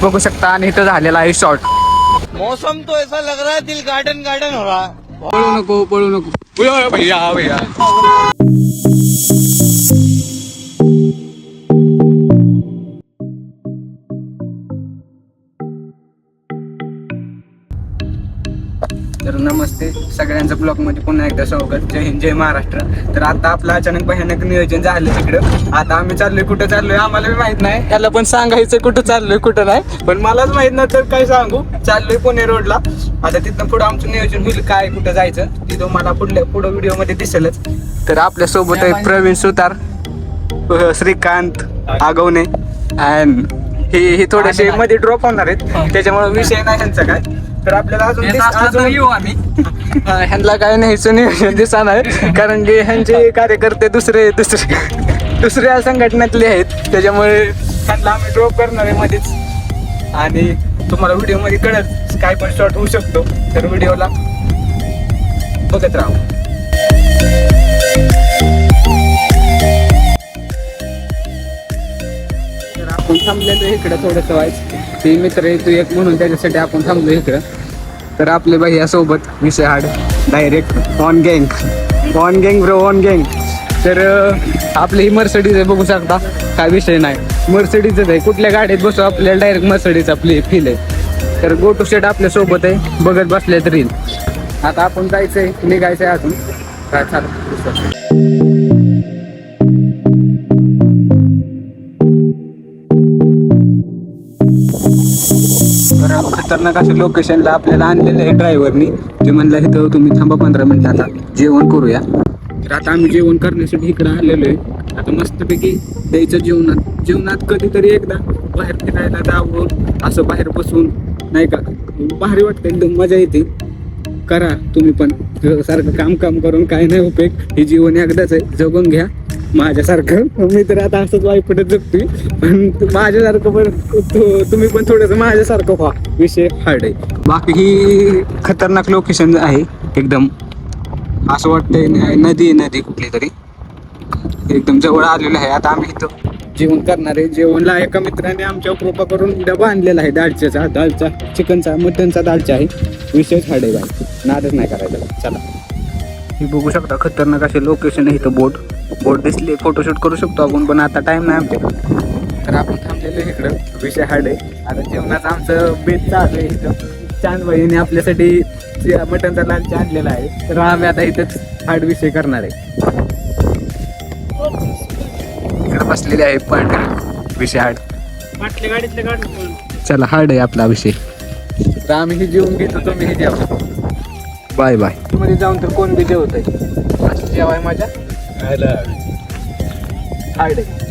बघू शकता. आणि इथं झालेला आहे शॉर्ट. मौसम तो ऐसा लग रहा है दिल गार्डन गार्डन हो रहा है. पळू नको भैया भैया. तर नमस्ते सगळ्यांचं ब्लॉगमध्ये पुन्हा एकदा स्वागत. जय हिंद, जय महाराष्ट्र. तर आता आपलं अचानक भयानक नियोजन झालं तिकडं. आता आम्ही चाललोय, कुठं चाललोय आम्हाला बी माहित नाही. त्याला पण सांगायचं कुठं चाललोय कुठं नाही, पण मलाच माहित नाही तर काय सांगू. चाललोय पुणे रोडला. आता तिथनं पुढं आमचं नियोजन होईल काय कुठं जायचं ती तुम्हाला पुढं व्हिडिओ मध्ये दिसेलच. तर आपल्या सोबत आहे प्रवीण सुतार, श्रीकांत आगवणे अँड हे थोडेसे मध्ये ड्रॉप होणार आहेत, त्याच्यामुळे विषय नाही ह्यांचा काय. तर आपल्याला अजून येऊ आम्ही. ह्यांना काय न्यायचं नियोजन दिसा नाही, कारण की ह्यांचे कार्यकर्ते दुसऱ्या संघटनेतले आहेत, त्याच्यामुळे ह्यांना आम्ही ड्रॉप करणार आहे मध्येच. आणि तुम्हाला व्हिडिओ मध्ये कळत काय पण शॉर्ट होऊ शकतो, तर व्हिडिओला बघत राहू. तर आपण थांबलेलो इकडं थोडंसं व्हायचं, ते मित्र आहे तू एक म्हणून त्याच्यासाठी आपण थांबलो इकडं. तर आपले भैया सोबत विषय हाड डायरेक्ट ऑन गँग ब्रो ऑन गँग. तर आपली ही मर्सिडीज आहे, बघू शकता काय विषय नाही. मर्सिडीजच आहे, कुठल्या गाडीत बसू आपल्याला डायरेक्ट मर्सिडीज आपली फील आहे. तर गो टू सेट आपल्या सोबत आहे, बघत बसले तरी. आता आपण जायचंय, निघायचंय अजून काय चालू. खतरनाक अशा लोकेशनला आपल्याला आणलेलं आहे ड्रायव्हरनी. ते म्हणलं इथं तुम्ही थांबा 15 मिनिटं, आता जेवण करूया. तर आता आम्ही जेवण करण्यासाठी इकडं आलेलो आहे. आता मस्तपैकी द्यायचं जेवणात कधीतरी एकदा बाहेर फिरायला जावं, असं बाहेर बसून नाही का भारी वाटतं, एकदम मजा येते. करा तुम्ही पण सारखं काम करून काय नाही उपयोग. हे जीवन एकदाच आहे, जगून घ्या माझ्यासारखं. मी तर आता असंच वाईपटच जगतोय, पण माझ्यासारखं पण तुम्ही पण थोडंसं माझ्यासारखं व्हा. विषय हार्ड आहे. बाकी ही खतरनाक लोकेशन आहे एकदम, असं वाटतंय नदी कुठली तरी एकदम जवळ आलेलं आहे. आता आम्ही इथं जेवण करणार आहे. जेवणला एका मित्राने आमच्या कृपा करून डबा आणलेला आहे दालचा चिकनचा मटनचा दालचा आहे. विशेष हार्ड आहे बाय, नादच नाही करायचा. चला, ही बघू शकता खतरनाक असे लोकेशन आहे. इथं बोट दिसली, फोटोशूट करू शकतो आपण, पण आता टाइम नाही आमच्याकडे. तर आपण थांबलेलो इकडं, विषय हार्ड आहे. आता जेवणाचं आमचं बेत चालू आहे इथं. छान बहिणी आपल्यासाठी मटनचा लांचा आणलेला आहे, तर आम्ही आता इथंच हार्ड विषय करणार आहे. इकडे बसलेले आहे पण विषय हार्ड. चला, हार्ड आहे आपला विषय. तर आम्ही हे जेवून घेतो, तुम्ही हे जेवा. Bye bye. मध्ये जाऊन तर कोण बी जेवत आहे, असं जेवाय माझ्या हार्ड आहे.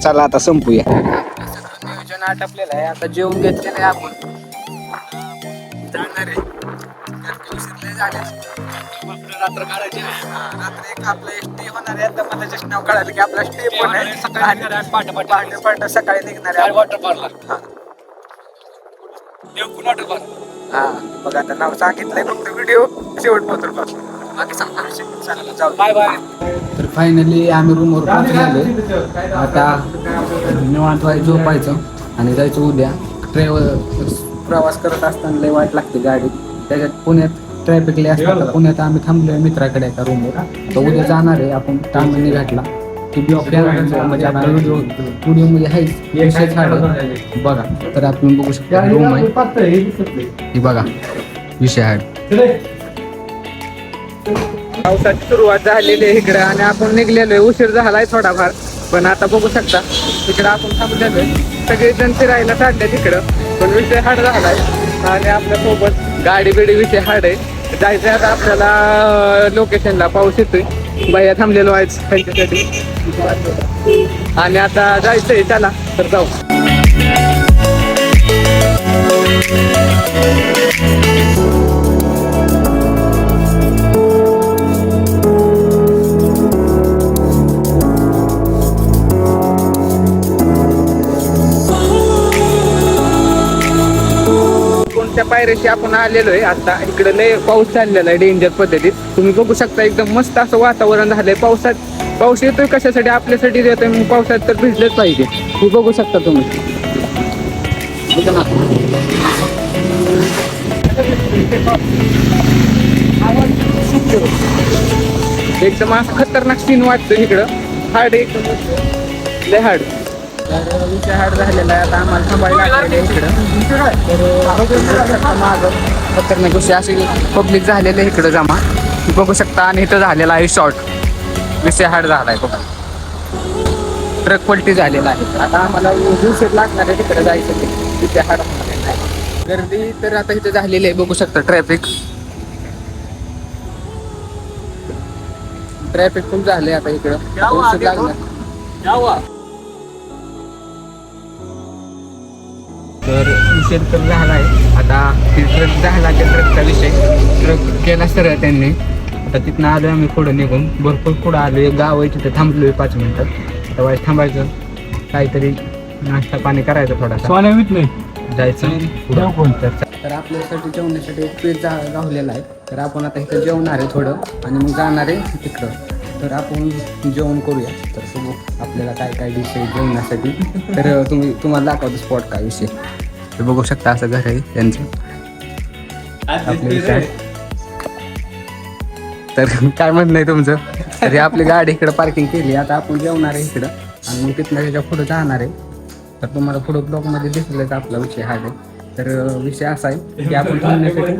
चला आता संपूया. नियोजन आटपलेलं आहे, आता जेवून घेतलेलं आहे आपण. जाणार आहे रात्र काढायची, रात्री एक आपलं स्टे होणार आहे. आता मला जस्ट नाव कळालं की आपला स्टे पण आहे. पाठ सकाळी निघणार आहे वॉटरफॉलला. हा बघा, आता नाव सांगितलंय, फक्त व्हिडिओ शेवटपर्यंत बघा. बाकी सांगता विषय. Bye bye. तर फायनली आम्ही रूमवर पोहोचलेलो. आता निवांत झोपायचं आणि जायचं उद्या. प्रवास करत असताना लय वाईट लागते गाडी, त्याच्यात पुण्यात ट्रॅफिक लय असतात. पुण्यात आम्ही थांबलोय मित्राकडे एका रूमवर. तर उद्या जाणार आहे आपण तामिनी घाटला. ती ब्लॉग म्हणजे आपला व्हिडिओमध्ये आहे बघा. तर आपण बघू शकतो रूम आहे ही बघा, विषय आहे. पावसाची सुरुवात झालेली आहे इकडे आणि आपण निघलेलो आहे. उशीर झालाय थोडाफार, पण आता बघू शकता इकडं आपण थांबलेलो आहे. सगळेजण फिरायला काढले तिकडं, पण विषय हार्ड झालाय. आणि आपल्यासोबत गाडी विषय हार्ड आहे. जायचं आता आपल्याला लोकेशनला. पाऊस येतोय, बाया थांबलेलो आहे त्यांच्यासाठी. आणि आता जायचंय, चला तर जाऊ. कोणत्या पायऱ्याशी आपण आलेलो आहे. आता इकडे लय पाऊस चाललेला आहे डेंजर पद्धतीत, तुम्ही बघू शकता. एकदम मस्त असं वातावरण झालंय. पाऊस येतोय कशासाठी, आपल्यासाठी येतोय. मग पावसात तर भिजलंच पाहिजे. हे बघू शकता तुम्ही. इथं ना. एकदम असं खतरनाक सीन वाटतं इकडं. हार्ड एकदम लय हार्ड. तर विषय हार्ड झालेला आहे. आता आम्हाला थांबायला लागलेलं आहे इकडं. तर माझं खतरनाक गोष्टी अशी पब्लिक झालेलं आहे इकडं जमा बघू शकता. आणि इथं झालेला आहे शॉर्ट. विषय हार्ड झाला आहे बघा. ट्रक पलटी झालेला आहे. आता आम्हाला उशीर लागणार आहे तिकडे जायचं ते. विषय हार्ड झालेला आहे. गर्दी तर आता इथं झालेली आहे बघू शकता. ट्रॅफिक खूप झाले आता इकडं. उशीर लागणार. तर उशीर तर झाला आहे. आता ट्रक झाला त्या ट्रकचा विषय. ट्रक केला सरळ त्यांनी. आता तिथनं आलो आम्ही पुढं निघून. भरपूर पुढं आलो. एक गाव आहे तिथं थांबलोय 5 मिनिटात. आता वाईट थांबायचं काहीतरी नाश्ता पाणी करायचं थोडासा जायचं पुढं. तर आपल्यासाठी जेवण्यासाठी एक पेज गावलेला आहे. तर आपण आता इथं जेवणार आहे थोडं आणि मग जाणार आहे तिकडं. तर आपण जेवण करूया. तर बघू आपल्याला काय काय डिश आहे जेवणासाठी. तर तुम्हाला दाखवतो स्पॉट काय विषय. तर बघू शकता असं घर आहे त्यांचं. तर काय म्हणणं आहे तुमचं. तर हे आपली गाडी इकडं पार्किंग केली. आता आपण जेवणार आहे इकडं आणि मग तिथनं त्याच्या पुढं जाणार आहे. तर तुम्हाला पुढं ब्लॉगमध्ये दिसलेच आपला विषय हा आहे. तर विषय असा आहे की आपण थांबण्यासाठी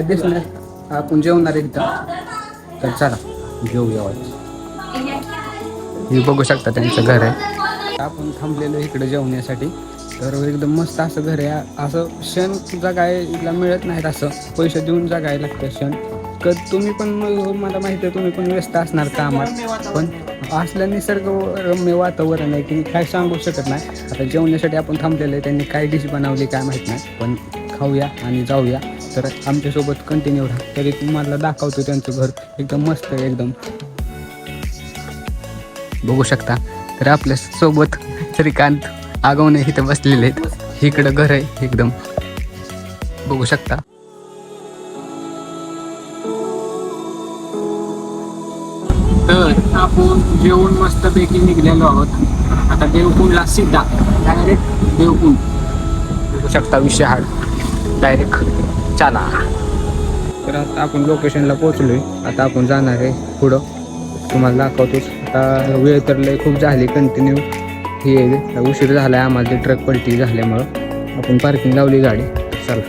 दिसण्यात आपण जेवणार आहे इथं. तर चला जेवूया. हे बघू शकता त्यांचं घर आहे. आपण थांबलेलो इकडे जेवण्यासाठी. तर एकदम मस्त असं घर आहे. असं क्षण जगायला मिळत नाहीत. असं पैसे देऊन जगायला लागतं क्षण. तुम्ही पण मला माहिती आहे तुम्ही पण व्यस्त असणार कामात. पण असलं निसर्गरम्य वातावरण आहे की काय सांगू शकत नाही. आता जेवण्यासाठी आपण थांबलेलं आहे. त्यांनी काय डिश बनवली काय माहीत नाही. पण खाऊया आणि जाऊया. तर आमच्यासोबत कंटिन्यू राहा. तरी तुम्हाला दाखवतो त्यांचं घर. एकदम मस्त आहे एकदम बघू शकता. तर आपल्या सोबत श्रीकांत आगवणे इथं बसलेले आहेत. इकडं घर आहे एकदम बघू शकता. तर आपण जेवण मस्तपैकी निघलेलो आहोत. आता देवकुंडला सीधा डायरेक्ट देवकुंड बघू शकता. विषय हार्ड डायरेक्ट चला. तर आता आपण लोकेशनला पोहोचलोय. आता आपण जाणार आहे पुढं. तुम्हाला दाखवतोच. आता वेळ तर लय खूप झाली कंटिन्यू. हे उशीर झाला आहे आम्हाला. ते ट्रक पलटी झाल्यामुळं आपण पार्किंग लावली गाडी. चला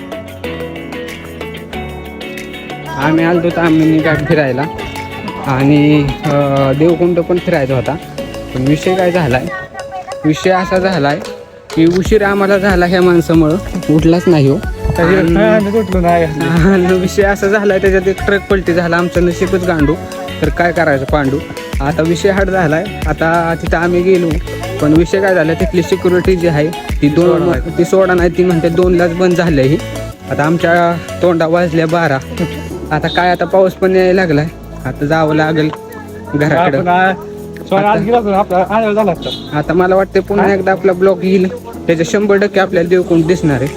आम्ही आलो तर आम्ही गाडी फिरायला आणि देवकुंड पण फिरायचा होता. पण विषय काय झाला आहे. विषय असा झाला आहे की उशीर आम्हाला झाला ह्या माणसामुळं. उठलाच नाही हो. विषय असा झाला आहे त्याच्यात एक ट्रक पलटी झाला. आमचं नशीबच गांडू. तर काय करायचं पांडू. आता विषय हार्ड झाला आहे. आता तिथं आम्ही गेलो. पण विषय काय झाला तिथली सिक्युरिटी जी आहे ती सोडा नाही. ती म्हणते 2लाच बंद झालं ही. आता आमच्या तोंडा वाजल्या 12. आता काय आता पाऊस पण यायला लागलाय. आता जावं लागेल घराकडे. आता मला वाटतं पुन्हा एकदा आपला ब्लॉग येईल. त्याच्या 100% आपल्याला देवकुंड दिसणार आहे.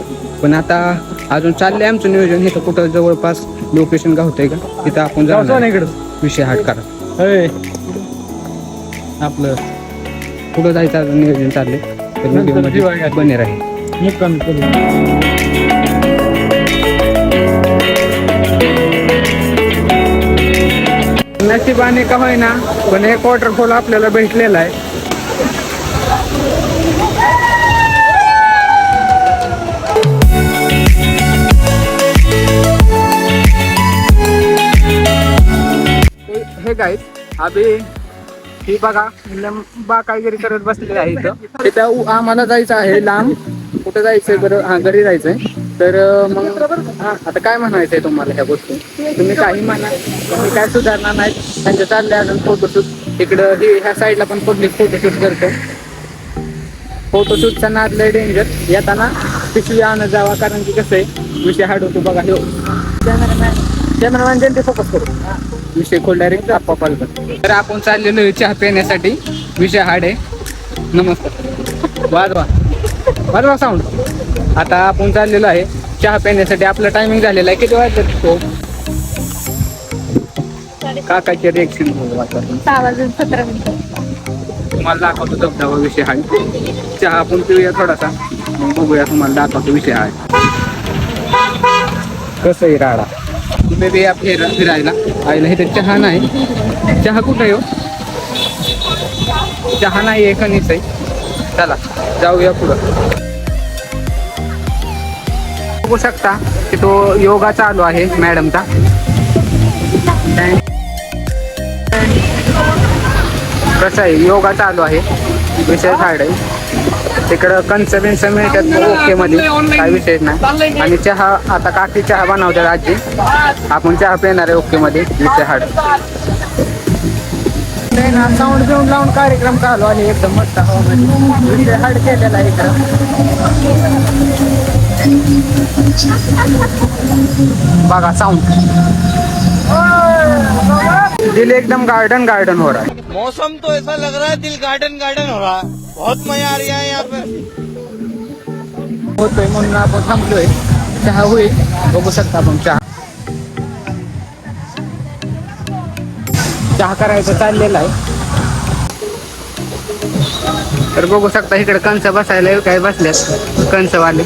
पण आता अजून चाललंय आमचं नियोजन. इथं कुठं जवळपास लोकेशन गावतंय का तिथं आपण जाऊ. इकडं विषय हार्ड करा आपलं पुढं जायचं अजून नियोजन चाललंय. तर व्हिडिओमध्ये बने राहील. नशिबाने का होईना पण एक वॉटरफॉल आपल्याला भेटलेला आहे. हे गाईज अभि ही बघा बाकागिरी करत बसलेले आहे इथं. इथं आम्हाला जायचं आहे लांब. कुठं जायचंय बरं. हा घरी जायचंय. तर मग आता काय म्हणायचंय तुम्हाला ह्या गोष्टी. तुम्ही काही म्हणा तुम्ही काय सुधारणार नाहीत. त्यांच्या चाललंय अजून फोटोशूट. इकडं ह्या साईडला पण पब्लिक फोटोशूट करतो. फोटोशूटचा नाद लय डेंजर. येताना पिशवी आणत जावा कारण की कसं आहे विषय हार्ड होतो बघा. हो कॅमेरामॅन त्यांचे फोकस करू. विषय खोल डायरेक्ट आप्पा कॉल कर. तर आपण चाललेलो चहा पिण्यासाठी. विषय हार्ड आहे. नमस्कार वाजवा साऊंड. आता आपण चाललेलो आहे चहा पिण्यासाठी. आपलं टायमिंग झालेलं आहे. किती वाजता तो काकाचे रिएक्शन 6 वाजून 17 मिनिटं. तुम्हाला दाखवतो धबधबा विषय आहे. चहा आपण पिऊया थोडासा, मग बघूया तुम्हाला दाखवतो विषय आहे. कसं आहे राडा, तुम्ही बी या फिरायला आईला इथे चहा नाही. चहा कुठं येऊ, चहा नाही आहे, कणीच आहे. चला जाऊया पुढं. बघू शकता की तो योगा चालू आहे मॅडमचा. कसं आहे, योगा चालू आहे, विषय हार्ड आहे. तिकडं कंच बिंच मिळतात ओके मध्ये, काय विषय नाही. आणि चहा आता काकी चहा बनवतात आजी, आपण चहा पिणार आहे ओके मध्ये, विषय हार्ड. ना साऊंड घेऊन लावून कार्यक्रम चालू आहे एकदम मस्त हवामध्ये, विषय हार्ड केलेला आहे इकडं. बघा साउंड, दिल एकदम गार्डन गार्डन हो रहा है. मौसम तो ऐसा लग रहा है दिल गार्डन गार्डन हो रहा है. बहुत मजा आ रहा है यहाँ पे. होतोय म्हणून आपण थांबलोय. चहा होईल, बघू शकता आपण. चहा करायचं चाललेलं आहे. तर बघू शकता इकडे कंच बसायला काय बसल्यात कंचवाले,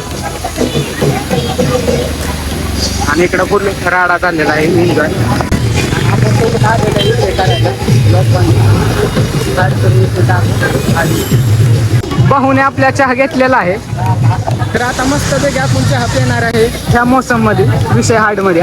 आणि इकडं पूर्ण राडा चाललेला आहे. एन्जॉय पाहुणे आपल्या चहा घेतलेला आहे. तर आता मस्त पैकी आपण चहा पिणार आहे ह्या मोसम मध्ये, विषय हार्ड मध्ये.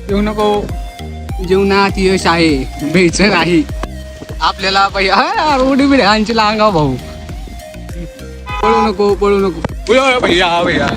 येऊ नको, जीवनात यश आहे, भेटचं नाही आपल्याला. उडी बिड्या अंचीला अंगाव भाऊ, पळू नको पळू नको. भैया भैया